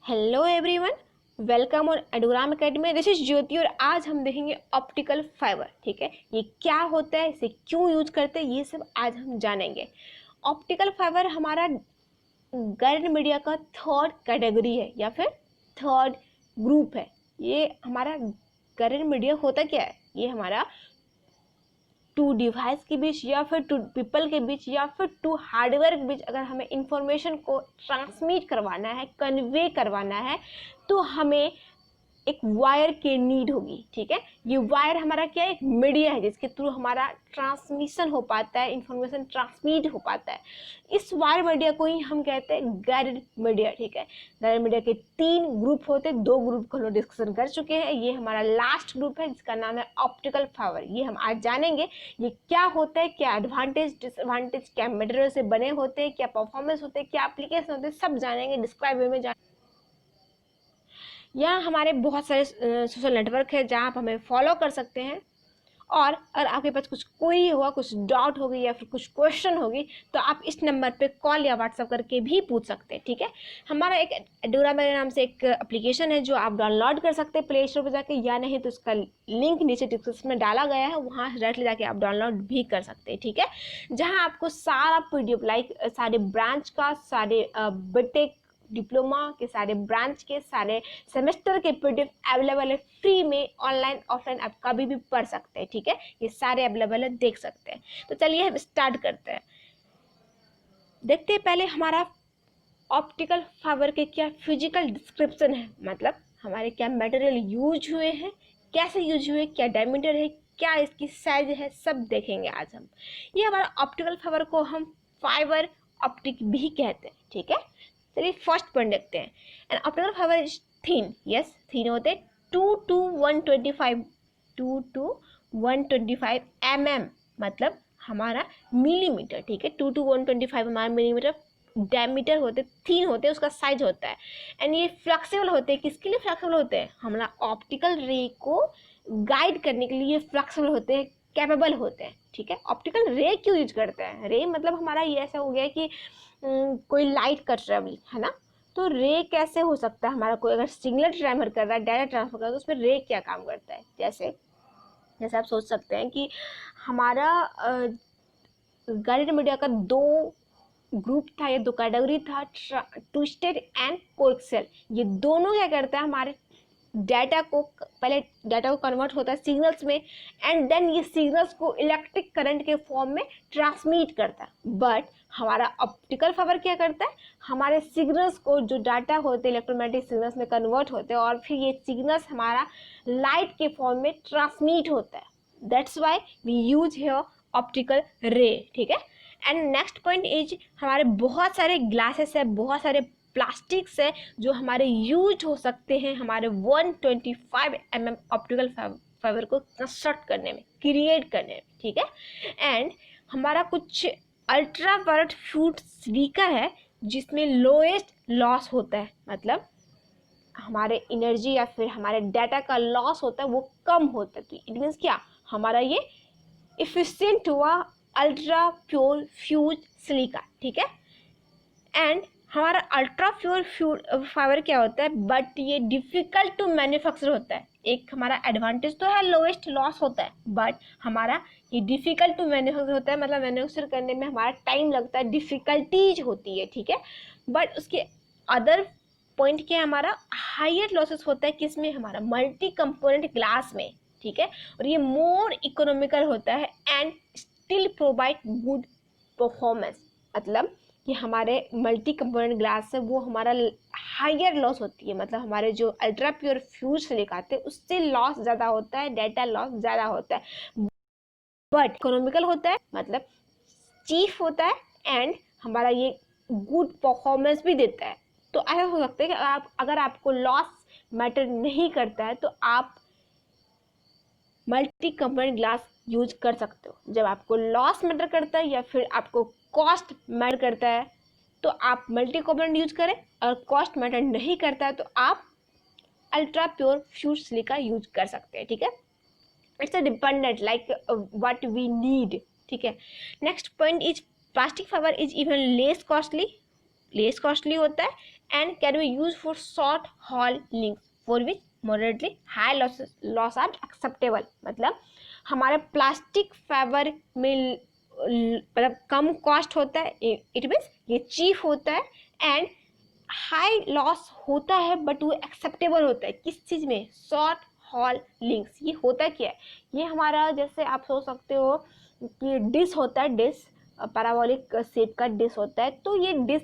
Hello everyone, welcome on एडोग्राम academy. This is Jyoti और आज हम देखेंगे ऑप्टिकल फाइबर। ठीक है, ये क्या होता है, इसे क्यों यूज करते हैं, ये सब आज हम जानेंगे। ऑप्टिकल फाइबर हमारा गाइडेड मीडिया का थर्ड कैटेगरी है या फिर थर्ड ग्रुप है। ये हमारा गाइडेड मीडिया होता क्या है, ये हमारा टू डिवाइस के बीच या फिर टू पीपल के बीच या फिर टू हार्डवेयर के बीच अगर हमें इंफॉर्मेशन को ट्रांसमिट करवाना है, कन्वे करवाना है, तो हमें एक वायर की नीड होगी। ठीक है, ये वायर हमारा क्या है, एक मीडिया है जिसके थ्रू हमारा ट्रांसमिशन हो पाता है, इंफॉर्मेशन ट्रांसमिट हो पाता है। इस वायर मीडिया को ही हम कहते हैं गाइडेड मीडिया। ठीक है, गाइडेड मीडिया के 3 ग्रुप होते हैं, 2 ग्रुप को हम लोग डिस्कशन कर चुके हैं। ये हमारा लास्ट ग्रुप है जिसका नाम है ऑप्टिकल फाइबर। ये हम आज जानेंगे ये क्या होता है, क्या एडवांटेज डिसएडवांटेज, क्या मटेरियल से बने होते हैं, क्या परफॉर्मेंस होते हैं, क्या एप्लीकेशन होते हैं, सब जानेंगे, डिस्क्राइब वे में यहाँ हमारे बहुत सारे सोशल नेटवर्क है जहाँ आप हमें फॉलो कर सकते हैं। और अगर आपके पास कोई होगा, कुछ डाउट होगी या फिर कुछ क्वेश्चन होगी, तो आप इस नंबर पे कॉल या व्हाट्सअप करके भी पूछ सकते हैं। ठीक है, हमारा एक एडोरा मेरे नाम से एक एप्लीकेशन है जो आप डाउनलोड कर सकते हैं प्ले स्टोर पर जाके, या नहीं तो उसका लिंक नीचे डिस्क्रिप्शन में डाला गया है, वहाँ डायरेक्टली जाके आप डाउनलोड भी कर सकते हैं। ठीक है, जहाँ आपको सारा PDF लाइक सारे ब्रांच का, सारे बीटेक डिप्लोमा के सारे ब्रांच के सारे सेमेस्टर के PDF अवेलेबल है फ्री में, ऑनलाइन ऑफलाइन आप कभी भी पढ़ सकते हैं। ठीक है, ये सारे अवेलेबल है, देख सकते हैं। तो चलिए हम स्टार्ट करते हैं। देखते हैं पहले हमारा ऑप्टिकल फाइबर के क्या फिजिकल डिस्क्रिप्शन है, मतलब हमारे क्या मटेरियल यूज हुए हैं, कैसे यूज हुए, क्या डायमीटर है, क्या इसकी साइज है, सब देखेंगे आज हम। ये हमारा ऑप्टिकल फाइबर को हम फाइबर ऑप्टिक भी कहते हैं। ठीक है, चलिए फर्स्ट पॉइंट देखते हैं। An optical fibre is thin, yes thin होते हैं 2 to 125 mm, मतलब हमारा मिलीमीटर। ठीक है, 2 to 125 हमारा मिलीमीटर डायमीटर होते, थिन होते, उसका साइज होता है। एंड ये फ्लेक्सिबल होते हैं। किसके लिए फ्लेक्सिबल होते हैं, हमारा ऑप्टिकल रे को गाइड करने के लिए फ्लेक्सिबल होते हैं, कैपेबल होते हैं। ठीक है, ऑप्टिकल रे क्यों यूज करते हैं, रे मतलब हमारा ये ऐसा हो गया कि कोई लाइट का ट्रेवल है ना, तो रे कैसे हो सकता है हमारा, कोई अगर सिग्नल ट्रांसफर कर रहा है, डाटा ट्रांसफर कर रहा है, तो उसमें रे क्या काम करता है। जैसे जैसे आप सोच सकते हैं कि हमारा गाइडेड मीडिया का 2 ग्रुप था, ये 2 कैटेगरी था, ट्विस्टेड एंड कोएक्सियल। ये दोनों क्या करता है, हमारे डाटा को, पहले डाटा को कन्वर्ट होता है सिग्नल्स में, एंड देन ये सिग्नल्स को इलेक्ट्रिक करंट के फॉर्म में ट्रांसमिट करता है। बट हमारा ऑप्टिकल फाइबर क्या करता है, हमारे सिग्नल्स को, जो डाटा होते हैं इलेक्ट्रोमैग्नेटिक सिग्नल्स में कन्वर्ट होते हैं, और फिर ये सिग्नल्स हमारा लाइट के फॉर्म में ट्रांसमिट होता है। That's why we use here optical ray. ठीक है, एंड नेक्स्ट पॉइंट इज हमारे बहुत सारे ग्लासेस है, बहुत सारे प्लास्टिक्स है जो हमारे यूज हो सकते हैं हमारे 125 mm ऑप्टिकल फाइबर को कंस्ट्रक्ट करने में, क्रिएट करने में। ठीक है, एंड हमारा कुछ अल्ट्रा वायलेट फ्लूइड स्पीकर है जिसमें लोएस्ट लॉस होता है, मतलब हमारे एनर्जी या फिर हमारे डाटा का लॉस होता है वो कम होता है। तो इट मीन्स क्या, हमारा ये इफिशिएंट हुआ अल्ट्रा प्योर फ्यूज सिलिका। ठीक है, एंड हमारा अल्ट्रा प्योर फाइबर क्या होता है, बट ये डिफिकल्ट टू मैन्युफैक्चर होता है। एक हमारा एडवांटेज तो है, लोएस्ट लॉस होता है, बट हमारा ये डिफिकल्ट टू मैन्युफैक्चर होता है, मतलब मैन्युफैक्चर करने में हमारा टाइम लगता है, डिफिकल्टीज होती है। ठीक है, बट उसके अदर पॉइंट क्या है, हमारा हायर लॉसेस होता है किसमें, हमारा मल्टी कंपोनेंट ग्लास में। ठीक है, और ये मोर इकोनॉमिकल होता है and still provide good performance, मतलब कि हमारे मल्टी कंपोनेंट ग्लास है वो हमारा हायर लॉस होती है, मतलब हमारे जो अल्ट्रा प्योर फ्यूज से लिखाते हैं उससे लॉस ज़्यादा होता है, डाटा लॉस ज़्यादा होता है, बट इकोनॉमिकल होता है, मतलब चीप होता है, एंड हमारा ये गुड परफॉर्मेंस भी देता है। तो ऐसा हो सकता है कि अगर आपको लॉस मैटर नहीं करता है तो आप मल्टी कंपोनेंट ग्लास यूज कर सकते हो। जब आपको लॉस मैटर करता है या फिर आपको कॉस्ट मैटर करता है तो आप मल्टी कंपोनेंट यूज करें, और कॉस्ट मैटर नहीं करता है तो आप ultra pure fuse silica use कर सकते हैं। ठीक है, it's a dependent like what we need. ठीक है, next point is plastic fibre is even less costly होता है and can be used for short haul links for which moderately high loss are acceptable। मतलब हमारे plastic fibre में मतलब कम cost होता है, इट मीन्स ये चीप होता है, एंड हाई लॉस होता है बट वो एक्सेप्टेबल होता है। किस चीज़ में? Short hall links. ये होता क्या है? ये हमारा, जैसे आप सोच सकते हो कि डिश होता है, डिश पैराबोलिक शेप का डिश होता है, तो ये डिश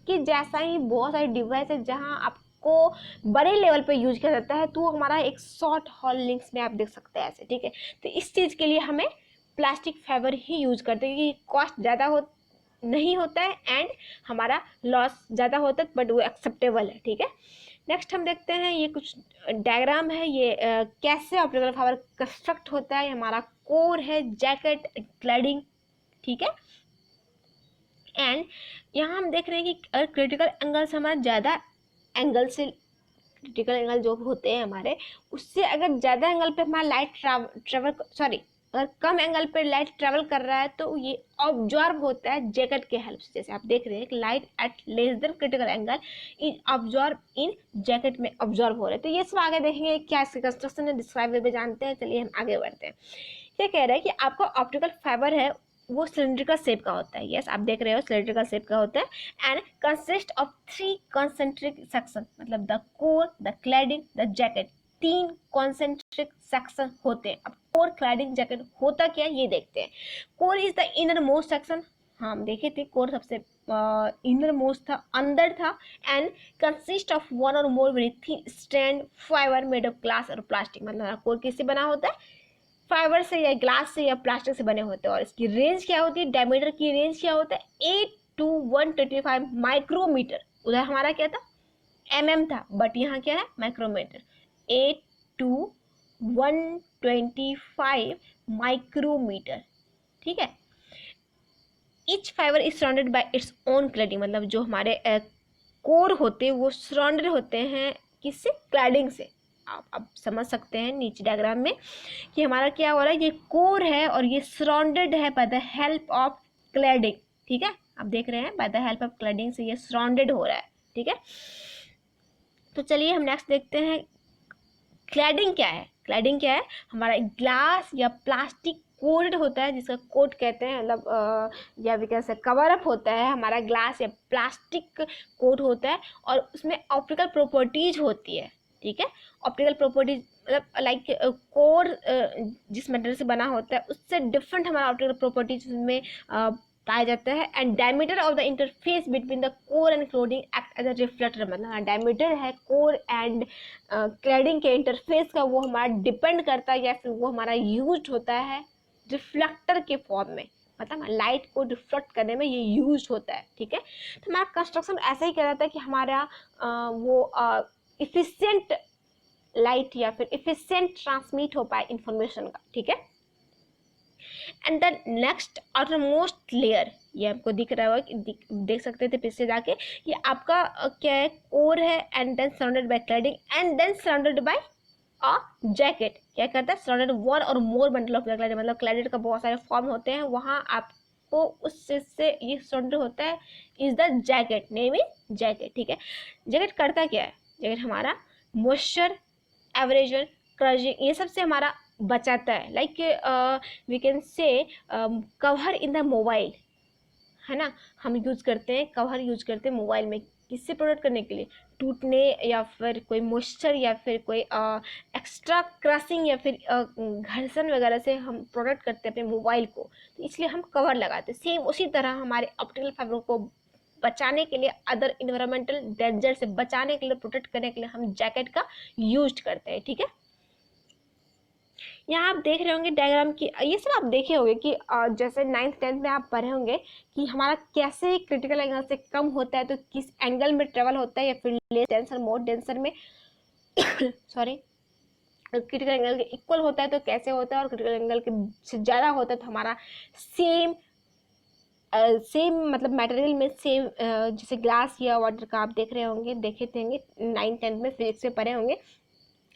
के जैसा ही बहुत सारे डिवाइस है जहाँ आपको बड़े लेवल पे यूज किया जाता है, तो हमारा एक शॉर्ट हॉल लिंक्स में आप देख सकते हैं ऐसे, ठीक है। तो इस चीज़ के लिए हमें प्लास्टिक फाइबर ही यूज करते हैं क्योंकि कॉस्ट ज़्यादा नहीं होता है एंड हमारा लॉस ज़्यादा होता है बट वो एक्सेप्टेबल है, ठीक है। नेक्स्ट हम देखते हैं, ये कुछ डायग्राम है, ये कैसे ऑप्टिकल फाइबर कंस्ट्रक्ट होता है। हमारा कोर है, जैकेट, क्लैडिंग, ठीक है। एंड यहाँ हम देख रहे हैं कि अगर क्रिटिकल एंगल से हमारा ज़्यादा एंगल से, क्रिटिकल एंगल जो होते हैं हमारे, उससे अगर ज़्यादा एंगल पे हमारा लाइट ट्रेवल सॉरी अगर कम एंगल पे लाइट ट्रेवल कर रहा है तो ये ऑब्जॉर्ब होता है जैकेट के हेल्प से। जैसे आप देख रहे हैं कि light at less than critical angle is absorb in jacket में ऑब्जॉर्ब हो रहे हैं। तो ये सब आगे देखेंगे क्या इसके कंस्ट्रक्शन है, डिस्क्राइब वे में जानते हैं। चलिए हम आगे बढ़ते हैं। ये कह रहे हैं कि आपका ऑप्टिकल फाइबर है वो सिलिंड्रिकल शेप का होता है। यस, आप देख रहे हो सिलिंड्रिकल शेप का होता है and consist of 3 concentric section, मतलब the core, the cladding, the jacket. 3 concentric section होते हैं। अब कोर, क्लैडिंग, जैकेट होता क्या है ये देखते हैं। Core is the inner most section, हाँ हम देखे थे कोर सबसे इनर मोस्ट था, अंदर था, एंड कंसिस्ट ऑफ 1 और more very thin strand fibre made of glass और प्लास्टिक। मतलब कोर किससे बना होता है? फाइबर से या ग्लास से या प्लास्टिक से बने होते हैं। और इसकी रेंज क्या होती है? डायमीटर की रेंज क्या होता है? 8 to 125 माइक्रोमीटर। उधर हमारा क्या था? mm था, बट यहाँ क्या है? माइक्रोमीटर। 8 to 125 माइक्रोमीटर, ठीक है। Each fibre is surrounded by its own cladding, मतलब जो हमारे कोर होते हैं वो सराउंडेड होते हैं किससे? क्लैडिंग से। आप अब समझ सकते हैं नीचे डायग्राम में कि हमारा क्या हो रहा है, ये कोर है और ये सराउंडेड है by the help of cladding, ठीक है। आप देख रहे हैं by the help of cladding से ये सराउंडेड हो रहा है, ठीक है। तो चलिए हम नेक्स्ट देखते हैं क्लैडिंग क्या है। क्लैडिंग क्या है? हमारा ग्लास या प्लास्टिक कोटेड होता है, जिसका कोट कहते हैं, मतलब या भी कैसे कवर अप होता है। हमारा ग्लास या प्लास्टिक कोट होता है और उसमें ऑप्टिकल प्रॉपर्टीज होती है, ठीक है। ऑप्टिकल प्रॉपर्टीज मतलब लाइक कोर जिस मेटेरियल से बना होता है उससे डिफरेंट हमारा ऑप्टिकल प्रॉपर्टीज में पाया जाता है। And diameter of the interface between the core and cladding act as a reflector, मतलब डायमीटर है कोर एंड क्लैडिंग के इंटरफेस का, वो हमारा डिपेंड करता है या फिर वो हमारा यूज होता है रिफ्लेक्टर के फॉर्म में, मतलब लाइट को रिफ्लेक्ट करने में ये यूज होता है, ठीक है। तो हमारा कंस्ट्रक्शन ऐसा ही कह रहा था कि हमारा वो इफिशियंट लाइट या फिर इफिशियंट ट्रांसमिट हो पाए इंफॉर्मेशन का, ठीक है। And the next outer most layer, ये आपको दिख रहा होगा कि देख सकते थे पीछे जाके, ये आपका क्या है? कोर है and then surrounded by cladding and then surrounded by a jacket. क्या करता है? सराउंडेड 1 और मोर बंडल ऑफ क्लैडिंग, मतलब क्लैडिंग का बहुत सारे फॉर्म होते हैं, वहाँ आपको उस चीज से ये सराउंडेड होता है is the jacket, name is jacket, ठीक है। जैकेट करता क्या है? जैकेट हमारा मॉइस्चर, एवरेजन, क्रजिंग, ये सब से हमारा बचाता है। Like we can say cover in the mobile, है ना, हम यूज़ करते हैं कवर, यूज करते हैं मोबाइल में, किससे प्रोटेक्ट करने के लिए? टूटने या फिर कोई मॉइस्चर या फिर कोई एक्स्ट्रा क्रशिंग या फिर घर्षण वगैरह से हम प्रोटेक्ट करते हैं अपने मोबाइल को, तो इसलिए हम कवर लगाते हैं। सेम उसी तरह हमारे ऑप्टिकल फाइबर को बचाने के लिए, अदर इन्वायरमेंटल डेंजर से बचाने के लिए, प्रोटेक्ट करने के लिए हम जैकेट का यूज करते हैं, ठीक है। यहाँ आप देख रहे होंगे डायग्राम की, ये सब आप देखे होंगे कि जैसे 9th 10th में आप पढ़े होंगे कि हमारा कैसे क्रिटिकल एंगल से कम होता है तो किस एंगल में ट्रेवल होता है, या फिर लेस डेंसर, मोर डेंसर में सॉरी क्रिटिकल एंगल के इक्वल होता है तो कैसे होता है, और क्रिटिकल एंगल के से ज़्यादा होता है तो हमारा सेम मतलब मटेरियल में सेम, जैसे ग्लास या वाटर का आप देख रहे होंगे, देखे थे 9th 10th में फिजिक्स में पढ़े होंगे।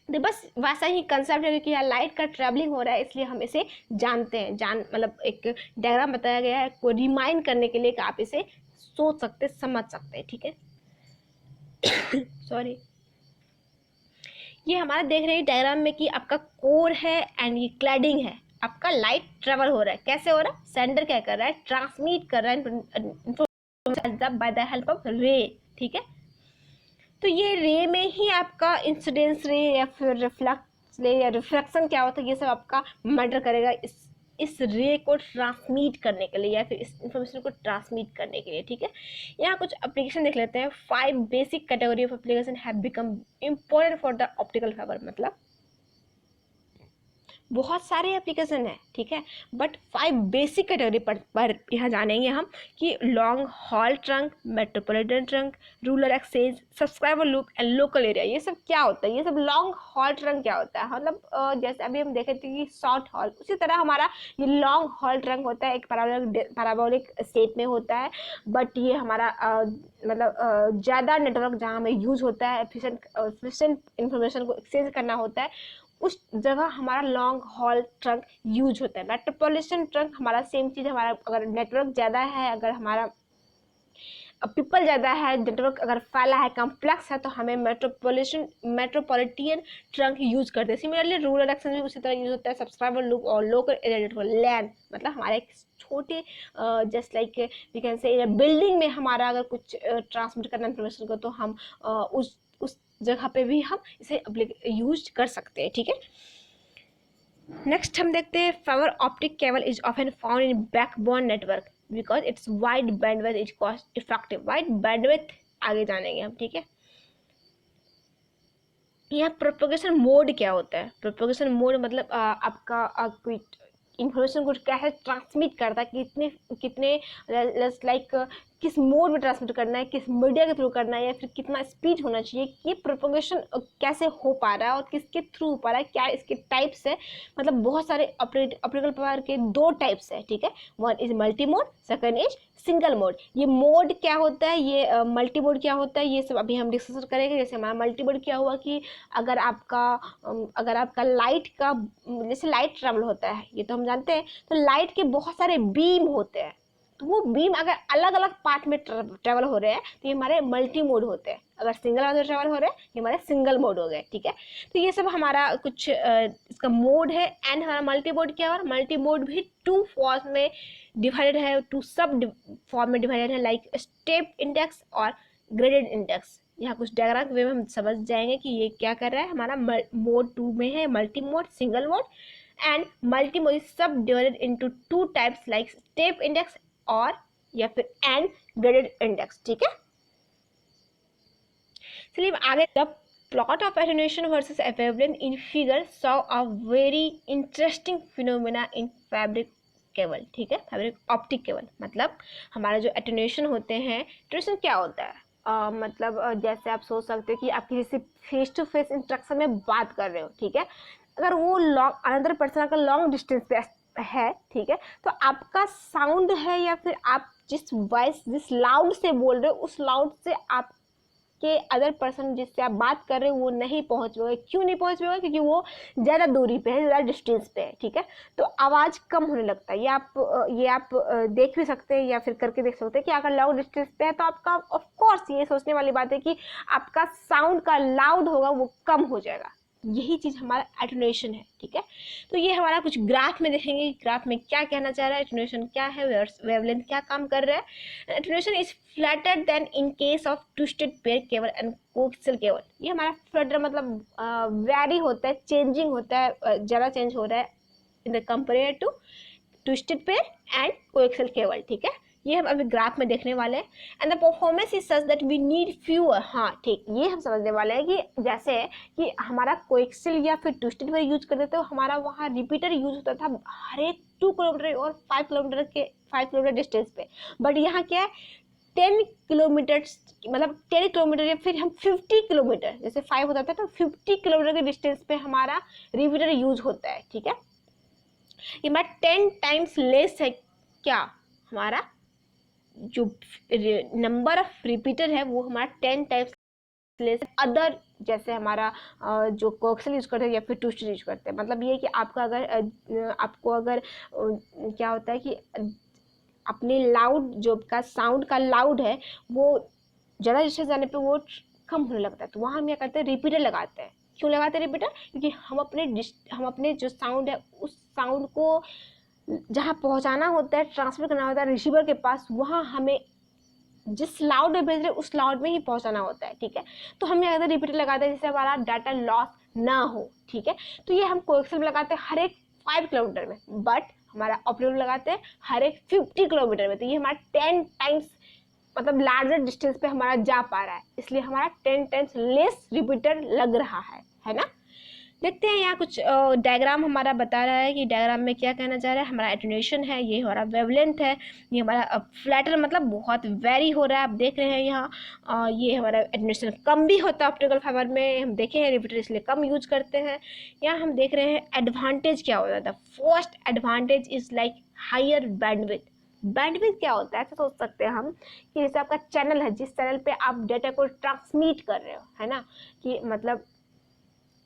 तो बस वैसा ही कंसेप्ट है कि यार लाइट का ट्रैवलिंग हो रहा है इसलिए हम इसे जानते हैं, मतलब एक डायग्राम बताया गया है को रिमाइंड करने के लिए कि आप इसे सोच सकते, समझ सकते हैं, ठीक है। सॉरी, ये हमारा देख रहे हैं डायग्राम में कि आपका कोर है एंड ये क्लैडिंग है। आपका लाइट ट्रेवल हो रहा है, कैसे हो रहा है? सेंडर क्या कर रहा है? ट्रांसमिट कर रहा है बाय द हेल्प ऑफ रे, ठीक है। तो ये रे में ही आपका इंसिडेंस रे या फिर रिफ्लेक्स रे या रिफ्लेक्शन क्या होता है, ये सब आपका मैटर करेगा इस रे को ट्रांसमिट करने के लिए या फिर इस इंफॉर्मेशन को ट्रांसमिट करने के लिए, ठीक है। यहाँ कुछ एप्लीकेशन देख लेते हैं। 5 basic category of application have become important for the optical fibre. मतलब बहुत सारे एप्लीकेशन है, ठीक है, बट 5 बेसिक कैटेगरी पर यहाँ जानेंगे हम कि long haul trunk, metropolitan trunk, rural exchange, subscriber loop and local area. ये सब क्या होता है? ये सब लॉन्ग हॉल ट्रंक क्या होता है? मतलब जैसे अभी हम देखे थे कि शॉर्ट हॉल, उसी तरह हमारा ये लॉन्ग हॉल ट्रंक होता है। एक पैराबोलिक शेप में होता है, बट ये हमारा मतलब ज़्यादा नेटवर्क जहाँ हमें यूज होता है, एफिशिएंट इंफॉर्मेशन को एक्सचेंज करना होता है, उस जगह हमारा लॉन्ग हॉल ट्रंक यूज होता है। मेट्रोपॉलिटन ट्रंक हमारा सेम चीज़, हमारा अगर नेटवर्क ज़्यादा है, अगर हमारा पीपल ज़्यादा है, नेटवर्क अगर फैला है, कम्प्लेक्स है, तो हमें मेट्रोपॉलिटन ट्रंक यूज करते हैं। सिमिलरली रूरल एक्सचेंज भी उसी तरह यूज होता है। सब्सक्राइबर लूप और लोकल एरिया नेटवर्क लैन, मतलब हमारे एक छोटे just like we can say building में हमारा अगर कुछ ट्रांसमिट करना इन्फॉर्मेशन को, तो हम उस जगह पे भी हम इसे यूज कर सकते हैं, ठीक है। नेक्स्ट हम देखते हैं fibre optic cable is often found in backbone network because it's wide bandwidth is cost effective. Wide bandwidth आगे जानेंगे हम, ठीक है। यहाँ प्रोपोगेशन मोड क्या होता है? प्रोपोगेशन मोड मतलब आपका कोई इंफॉर्मेशन को कैसे ट्रांसमिट करता है, कितने कितने लाइक किस मोड में ट्रांसमिट करना है, किस मीडिया के थ्रू करना है, या फिर कितना स्पीड होना चाहिए, ये प्रोपोगेशन कैसे हो पा रहा है और किसके थ्रू हो पा रहा है, क्या इसके टाइप्स है। मतलब बहुत सारे ऑप्टिकल पावर के 2 टाइप्स है, ठीक है। One is multi mode, second is single mode. ये मोड क्या होता है, ये मल्टी मोड क्या होता है, ये सब अभी हम डिस्कस करेंगे। जैसे हमारा मल्टी मोड क्या हुआ कि अगर आपका लाइट का, जैसे लाइट ट्रेवल होता है, ये तो हम जानते हैं, तो लाइट के बहुत सारे बीम होते हैं, तो वो बीम अगर अलग अलग पार्ट में ट्रेवल हो रहे हैं, तो ये हमारे मल्टी मोड होते हैं। अगर सिंगल में ट्रेवल हो रहे हैं, ये हमारे सिंगल मोड हो गए, ठीक है। तो ये सब हमारा कुछ इसका मोड है। एंड हमारा मल्टी मोड क्या है? मल्टी मोड भी 2 फॉर्म में डिवाइडेड है, 2 सब फॉर्म में डिवाइडेड है, लाइक स्टेप इंडेक्स और ग्रेडेड इंडेक्स। यहाँ कुछ डायग्राम वे में हम समझ जाएंगे कि ये क्या कर रहा है। हमारा मोड 2 में है multi mode, single mode, and multi mode is subdivided into 2 types like step index और या फिर एंड ग्रेडेड इंडेक्स, ठीक है। चलिए आगे, the plot of attenuation versus wavelength in figure saw a very interesting phenomena in fabric cable, ठीक है। Fabric optic cable मतलब हमारा जो एटेन्यूएशन होते हैं, एटेन्यूएशन क्या होता है? मतलब जैसे आप सोच सकते हो कि आप किसी से फेस टू फेस इंटरेक्शन में बात कर रहे हो, ठीक है। अगर वो लॉन्ग अनदर पर्सन अगर लॉन्ग डिस्टेंस पे है, ठीक है, तो आपका साउंड है या फिर आप जिस वॉइस जिस लाउड से बोल रहे हो, उस लाउड से आप के अदर पर्सन जिससे आप बात कर रहे हो वो नहीं पहुंच पाएगा। क्यों नहीं पहुंच पाएगा? क्योंकि वो ज़्यादा दूरी पे है, ज़्यादा डिस्टेंस पे है, ठीक है। तो आवाज़ कम होने लगता है। ये आप देख भी सकते हैं या फिर करके देख सकते हैं कि अगर लॉन्ग डिस्टेंस पे है तो आपका ऑफ कोर्स ये सोचने वाली बात है कि आपका साउंड का लाउड होगा वो कम हो जाएगा। यही चीज़ हमारा एटेन्यूएशन है, ठीक है। तो ये हमारा कुछ ग्राफ में देखेंगे, ग्राफ में क्या कहना चाह रहा है, एटेन्यूएशन क्या है, वेवलेंथ क्या काम कर रहा है। Attenuation is flatter than in case of twisted pair cable and coaxial cable. ये हमारा फ्लटर मतलब वैरी होता है, चेंजिंग होता है, ज़्यादा चेंज हो रहा है in the compare to twisted pair and coaxial cable, ठीक है। ये हम अभी ग्राफ में देखने वाले हैं। And the performance is such that we need fewer, हाँ ठीक, ये हम समझने वाले हैं कि जैसे कि हमारा कोएक्सियल या फिर ट्विस्टेड पेयर यूज करते थे, तो हमारा वहाँ रिपीटर यूज होता था हर एक 2 किलोमीटर और 5 किलोमीटर डिस्टेंस पे। बट यहाँ क्या है, 10 किलोमीटर, मतलब 10 किलोमीटर या फिर हम 50 किलोमीटर, जैसे 5 होता था तो 50 किलोमीटर के डिस्टेंस पे हमारा रिपीटर यूज होता है, ठीक है। ये हमारा 10 टाइम्स लेस है। क्या हमारा जो नंबर ऑफ रिपीटर है वो हमारा 10 टाइम्स लेस अदर, जैसे हमारा जो कोएक्सियल यूज करते हैं या फिर ट्विस्टर यूज करते हैं। मतलब ये कि आपका अगर आपको अगर क्या होता है कि अपने लाउड जो का साउंड का लाउड है वो ज़्यादा डिस्टेंस जाने पे वो कम होने लगता है, तो वहाँ हम क्या करते हैं, रिपीटर लगाते हैं। क्यों लगाते हैं रिपीटर? क्योंकि हम अपने जो साउंड है उस साउंड को जहाँ पहुँचाना होता है, ट्रांसफर करना होता है रिसीवर के पास, वहाँ हमें जिस लाउड में भेज रहे उस लाउड में ही पहुंचाना होता है। ठीक है, तो हम यहाँ रिपीटर लगाते हैं जिससे हमारा डाटा लॉस ना हो। ठीक है, तो ये हम कोएक्सियल में लगाते हैं हर एक 5 किलोमीटर में, बट हमारा ऑप्टिकल लगाते हैं हर एक 50 किलोमीटर में। तो ये हमारा 10 टाइम्स मतलब लार्जर डिस्टेंस पे हमारा जा पा रहा है, इसलिए हमारा 10 टाइम्स लेस रिपीटर लग रहा है ना। देखते हैं यहाँ कुछ डायग्राम हमारा बता रहा है कि डायग्राम में क्या कहना चाह रहा है। हमारा एटेन्यूएशन है, ये हमारा वेवलेंथ है, ये हमारा फ्लैटर मतलब बहुत वेरी हो रहा है, आप देख रहे हैं यहाँ। ये हमारा एटेन्यूएशन कम भी होता है ऑप्टिकल फाइबर में, हम देखे हैं रिपीटर इसलिए कम यूज करते हैं। यहाँ हम देख रहे हैं एडवांटेज क्या होता था। First advantage is like higher bandwidth. Bandwidth क्या होता है, ऐसा सोच सकते हैं हम कि जैसे आपका चैनल है, जिस चैनल पे आप डेटा को ट्रांसमिट कर रहे हो, है ना, कि मतलब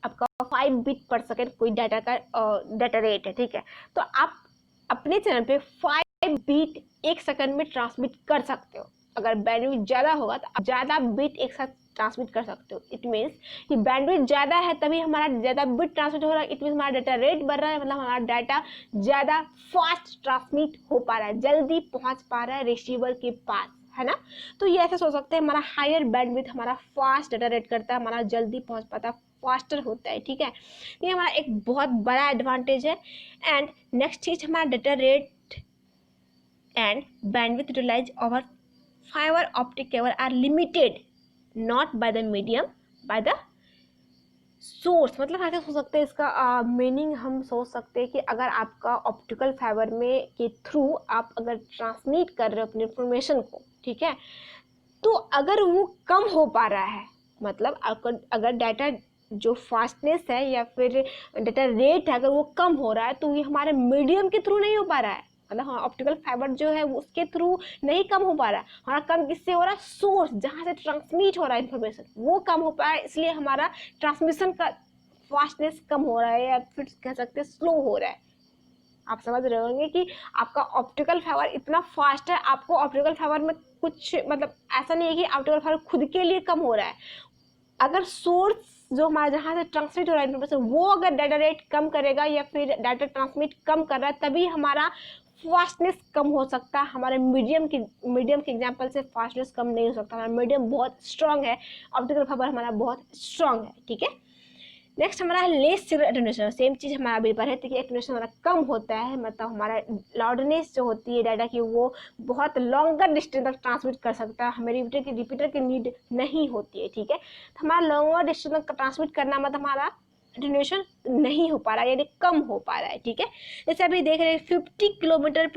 आपका 5 बिट पर सेकेंड कोई डाटा का डाटा रेट है। ठीक है, तो आप अपने चैनल पे 5 बिट एक सेकंड में ट्रांसमिट कर सकते हो। अगर बैंडविड्थ ज़्यादा होगा तो आप ज़्यादा बिट एक साथ ट्रांसमिट कर सकते हो। इट मीन्स कि बैंडविड्थ ज़्यादा है तभी हमारा ज़्यादा बिट ट्रांसमिट हो रहा है, इट मीन्स हमारा डाटा रेट बढ़ रहा है, मतलब हमारा डाटा ज़्यादा फास्ट ट्रांसमिट हो पा रहा है, जल्दी पहुँच पा रहा है रिसीवर के पास, है ना। तो ये ऐसे सोच सकते हैं, हमारा हायर बैंडविड्थ हमारा फास्ट डाटा रेट करता है, हमारा जल्दी पहुँच पाता है, फास्टर होता है। ठीक है, ये हमारा एक बहुत बड़ा एडवांटेज है। एंड नेक्स्ट चीज हमारा data rate and bandwidth utilize over fibre optic cable are limited not by the medium by the source. मतलब ऐसे सोच सकते हैं, इसका मीनिंग हम सोच सकते हैं कि अगर आपका ऑप्टिकल फाइबर में के थ्रू आप अगर ट्रांसमिट कर रहे हो अपनी इंफॉर्मेशन को, ठीक है, तो अगर वो कम हो पा रहा है, मतलब अगर डाटा जो फास्टनेस है या फिर डाटा रेट है अगर वो कम हो रहा है, तो ये हमारे मीडियम के थ्रू नहीं हो पा रहा है, मतलब हाँ ऑप्टिकल फाइबर जो है उसके थ्रू नहीं कम हो पा रहा है, हमारा कम किससे हो रहा है, सोर्स जहाँ से ट्रांसमिट हो रहा है इन्फॉर्मेशन वो कम हो पा रहा है, इसलिए हमारा ट्रांसमिशन का फास्टनेस कम हो रहा है या फिर कह सकते हैं स्लो हो रहा है। आप समझ रहे होंगे कि आपका ऑप्टिकल फाइबर इतना फास्ट है, आपको ऑप्टिकल फाइबर में कुछ मतलब ऐसा नहीं है कि ऑप्टिकल फाइबर खुद के लिए कम हो रहा है, अगर सोर्स जो हमारा जहाँ से ट्रांसमिट हो रहा है इन्फॉर्मेशन वो अगर डाटा रेट कम करेगा या फिर डाटा ट्रांसमिट कम कर रहा है, तभी हमारा फास्टनेस कम हो सकता है। हमारे मीडियम के एग्जांपल से फास्टनेस कम नहीं हो सकता, हमारा मीडियम बहुत स्ट्रांग है, ऑप्टिकल फाइबर हमारा बहुत स्ट्रांग है। ठीक है, नेक्स्ट हमारा लेस सिग्नल एटेन्यूएशन, सेम चीज़ हमारा अभी पर है कि एटेन्यूएशन हमारा कम होता है, मतलब हमारा लाउडनेस जो होती है डाटा की वो बहुत लॉन्गर डिस्टेंस तक ट्रांसमिट कर सकता है, हमें रिपीटर की नीड नहीं होती है। ठीक है, तो हमारा लॉन्गर डिस्टेंस तक ट्रांसमिट करना मतलब हमारा एटेन्यूएशन नहीं हो पा रहा है, यानी कम हो पा रहा है। ठीक है, जैसे अभी देख रहे हैं 50 किलोमीटर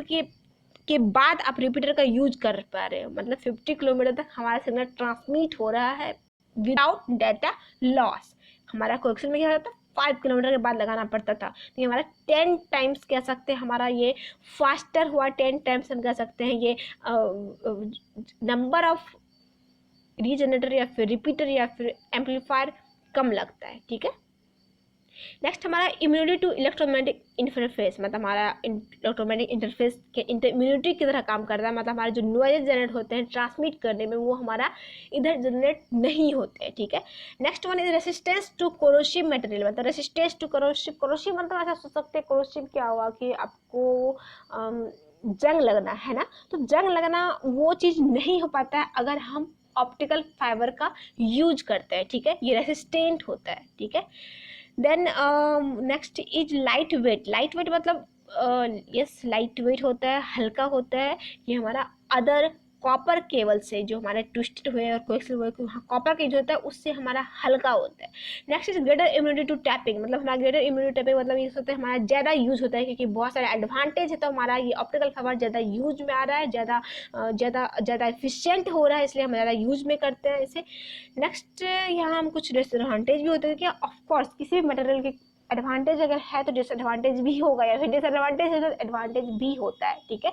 के बाद आप रिपीटर का यूज कर पा रहे हो, मतलब 50 किलोमीटर तक हमारा सिग्नल ट्रांसमिट हो रहा है विदाउट डाटा लॉस। हमारा कोएक्सियल में क्या होता था, 5 किलोमीटर के बाद लगाना पड़ता था, तो ये हमारा 10 टाइम्स कह सकते हैं, हमारा ये फास्टर हुआ, 10 टाइम्स हम कह सकते हैं। ये नंबर ऑफ रीजनरेटर या फिर रिपीटर या फिर एम्पलीफायर कम लगता है। ठीक है, नेक्स्ट हमारा इम्यूनिटी टू इलेक्ट्रोमैग्नेटिक इंटरफेस, मतलब हमारा इलेक्ट्रोमैग्नेटिक इंटरफेस के इम्यूनिटी की तरह काम करता है, मतलब हमारे जो नॉइज जनरेट होते हैं ट्रांसमिट करने में वो हमारा इधर जनरेट नहीं होते हैं। ठीक है, next one is resistance to corrosive material, मतलब रेसिस्टेंस टू कोरोसिव मतलब ऐसा सोच सकते हैं कोरोसिव क्या हुआ कि आपको जंग लगना है ना, तो जंग लगना वो चीज़ नहीं हो पाता है अगर हम ऑप्टिकल फाइबर का यूज करते हैं। ठीक है, ये रेसिस्टेंट होता है। ठीक है, then next is light weight मतलब यस लाइट वेट होता है, हल्का होता है, ये हमारा अदर कॉपर केबल से जो हमारे ट्विस्टेड हुए और कोएक्सियल हुए कॉपर के जो होता है उससे हमारा हल्का होता है। Next is greater immunity to tapping, मतलब हमारा ग्रेटर इम्यूनिटी टैपिंग मतलब ये होता है हमारा ज़्यादा यूज होता है, क्योंकि बहुत सारे एडवांटेज है, तो हमारा ये ऑप्टिकल फाइबर ज़्यादा यूज में आ रहा है, ज़्यादा एफिशिएंट हो रहा है, इसलिए हम ज़्यादा यूज में करते हैं इसे। नेक्स्ट यहाँ हम कुछ डिसएडवांटेज भी होते हैं कि ऑफकोर्स किसी भी मटेरियल के एडवांटेज अगर है तो डिसएडवांटेज भी होगा, या फिर डिसएडवांटेज है तो एडवांटेज भी होता है। ठीक है,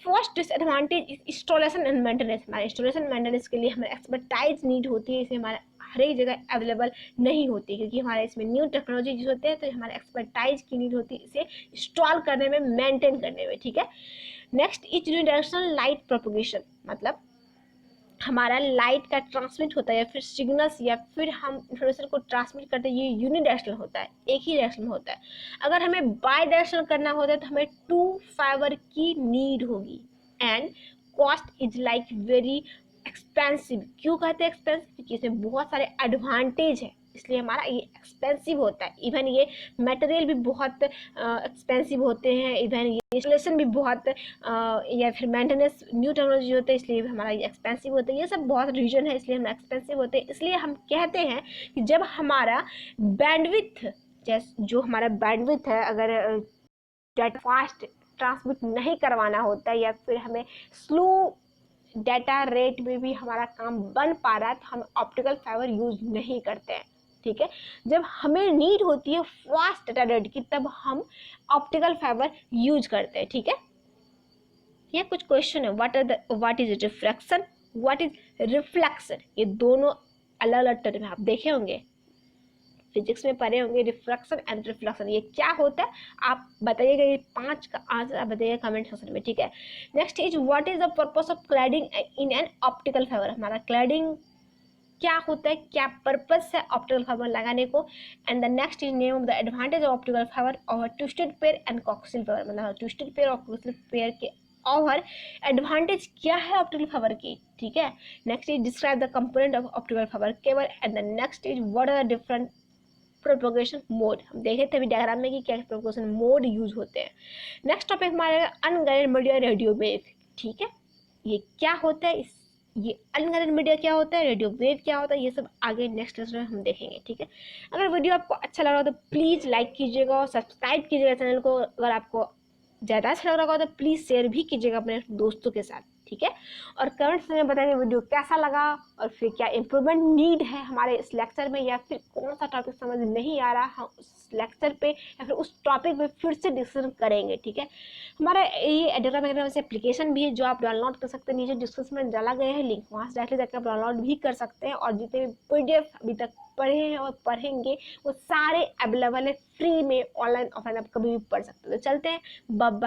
first disadvantage installation and maintenance, हमारे इंस्टॉलेशन मेंटेनेंस के लिए हमें एक्सपर्टाइज नीड होती है, इसे हमारे हर एक जगह अवेलेबल नहीं होती, क्योंकि हमारे इसमें न्यू टेक्नोलॉजी यूज होते हैं, तो हमारे एक्सपर्टाइज की नीड होती है इसे इंस्टॉल करने में, मेंटेन करने में। ठीक है, next is unidirectional light propagation, मतलब हमारा लाइट का ट्रांसमिट होता है या फिर सिग्नल्स या फिर हम इंफॉर्मेशन को ट्रांसमिट करते हैं, ये यूनिडायरेक्शनल होता है, एक ही डायरेक्शन होता है। अगर हमें बाई डायरेक्शनल करना होता है तो हमें 2 फाइबर की नीड होगी and cost is like very expensive. क्यों कहते हैं एक्सपेंसिव? क्योंकि इसमें बहुत सारे एडवांटेज है, इसलिए हमारा ये एक्सपेंसिव होता है। इवन ये मटेरियल भी बहुत एक्सपेंसिव होते हैं, इवन ये इंस्टॉलेशन भी बहुत या फिर मेंटेनेंस न्यू टेक्नोलॉजी होते हैं, इसलिए हमारा ये एक्सपेंसिव होता है। ये सब बहुत रीजन है, इसलिए हम एक्सपेंसिव होते हैं। इसलिए हम कहते हैं कि जब हमारा बैंडविड्थ, जैसे जो हमारा बैंडविड्थ है, अगर डाटा फास्ट ट्रांसमिट नहीं करवाना होता है या फिर हमें स्लो डाटा रेट में भी हमारा काम बन पा रहा है, तो हम ऑप्टिकल फाइबर यूज नहीं करते हैं। ठीक है, जब हमें नीड होती है फास्ट डाटा रेट की, तब हम ऑप्टिकल फाइबर यूज करते हैं। ठीक है, ये कुछ क्वेश्चन है। What is refraction, what is reflection, ये दोनों अलग अलग टर्म आप देखे होंगे, फिजिक्स में पढ़े होंगे। रिफ्रैक्शन एंड रिफ्लेक्शन ये क्या होता है, आप बताइएगा। ये 5 का आंसर आप बताइएगा कमेंट सेक्शन में। ठीक है, next is what is the purpose of cladding in an optical fibre. हमारा क्लैडिंग क्या होता है, क्या पर्पस है ऑप्टिकल फाइबर लगाने को। And the next is name of the advantage of optical fibre over twisted pair and coaxial fibre. मतलब twisted pair और कोक्सियल पेयर के और एडवांटेज क्या है ऑप्टिकल फाइबर की। ठीक है, next is describe the component of optical fibre cable. And the next is what are the different propagation mode. हम देखे थे अभी डायग्राम में कि क्या प्रोपोगेशन मोड यूज होते हैं। नेक्स्ट टॉपिक हमारे अनगाइडेड मीडिया, रेडियो वेव। ठीक है, ये क्या होता है, ये अनगाइडेड मीडिया क्या होता है, रेडियो वेव क्या होता है, ये सब आगे नेक्स्ट लेसन में हम देखेंगे। ठीक है, अगर वीडियो आपको अच्छा लग रहा हो तो प्लीज़ लाइक कीजिएगा और सब्सक्राइब कीजिएगा चैनल को। अगर आपको ज़्यादा अच्छा लग रहा होगा तो प्लीज़ शेयर भी कीजिएगा अपने दोस्तों के साथ। ठीक है, और कमेंट्स में बताइए वीडियो कैसा लगा और फिर क्या इम्प्रूवमेंट नीड है हमारे इस लेक्चर में, या फिर कौन सा टॉपिक समझ नहीं आ रहा हम उस लेक्चर पे या फिर उस टॉपिक पे फिर से डिस्कशन करेंगे। ठीक है, हमारा ये एडोरा से एप्लीकेशन भी है जो आप डाउनलोड कर सकते हैं, नीचे डिस्क्रिप्शन में डाला गया है लिंक, वहाँ से डायरेक्टली जाकर आप डाउनलोड भी कर सकते हैं। और जितने भी PDF अभी तक पढ़े हैं और पढ़ेंगे वो सारे अवेलेबल है फ्री में, ऑनलाइन ऑफलाइन आप कभी भी पढ़ सकते हो। तो चलते हैं, बाय बाय।